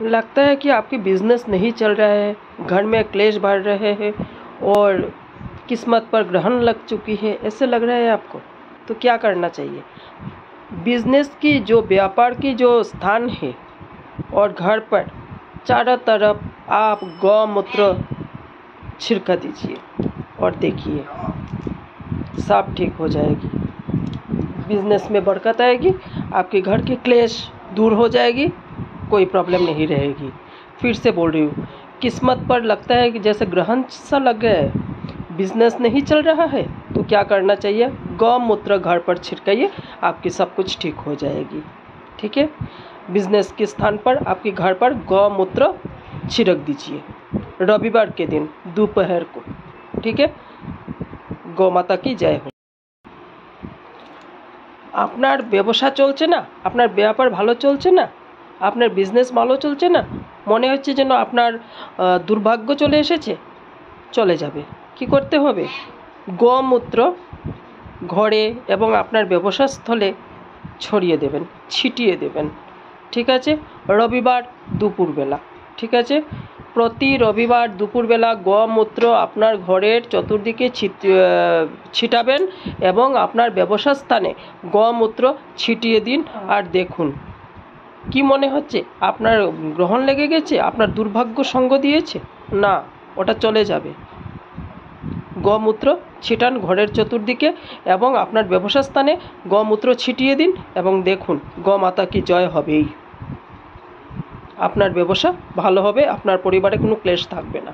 लगता है कि आपकी बिजनेस नहीं चल रहा है, घर में क्लेश बढ़ रहे हैं और किस्मत पर ग्रहण लग चुकी है, ऐसे लग रहा है आपको। तो क्या करना चाहिए? बिजनेस की जो व्यापार की जो स्थान है और घर पर चारों तरफ आप गौमूत्र छिड़का दीजिए और देखिए सब ठीक हो जाएगी। बिजनेस में बरकत आएगी, आपके घर की क्लेश दूर हो जाएगी, कोई प्रॉब्लम नहीं रहेगी। फिर से बोल रही हूँ, किस्मत पर लगता है कि जैसे ग्रहण सा लग गया है, बिजनेस नहीं चल रहा है, तो क्या करना चाहिए? गौमूत्र घर पर छिड़काइए, आपकी सब कुछ ठीक हो जाएगी। ठीक है, बिजनेस के स्थान पर आपके घर पर गौमूत्र छिड़क दीजिए रविवार के दिन दोपहर को। ठीक है, गौ माता की जय हो। আপনার ব্যবসা চলছে না, আপনার ব্যাপার ভালো চলছে না, আপনার বিজনেস ভালো চলছে না, মনে হচ্ছে যেন আপনার দুর্ভাগ্য চলে এসেছে, চলে যাবে। কি করতে হবে? গোমূত্র ঘরে এবং আপনার ব্যবসাস্থলে ছড়িয়ে দেবেন, ছিটিয়ে দেবেন। ঠিক আছে, রবিবার দুপুরবেলা। ঠিক আছে, প্রতি রবিবার দুপুরবেলা গোমূত্র আপনার ঘরের চতুর্দিকে ছিটাবেন এবং আপনার ব্যবসাস্থানে গোমূত্র ছিটিয়ে দিন। আর দেখুন কি মনে হচ্ছে? আপনার গ্রহণ লেগে গেছে, আপনার দুর্ভাগ্য সঙ্গ দিয়েছে? না, ওটা চলে যাবে। গোমূত্র ছিটান ঘরের চতুর্দিকে এবং আপনার ব্যবসাস্থানে গোমূত্র ছিটিয়ে দিন এবং দেখুন গোমাতা কি জয় হবেই। আপনার ব্যবসা ভালো হবে, আপনার পরিবারে কোনো ক্লেশ থাকবে না।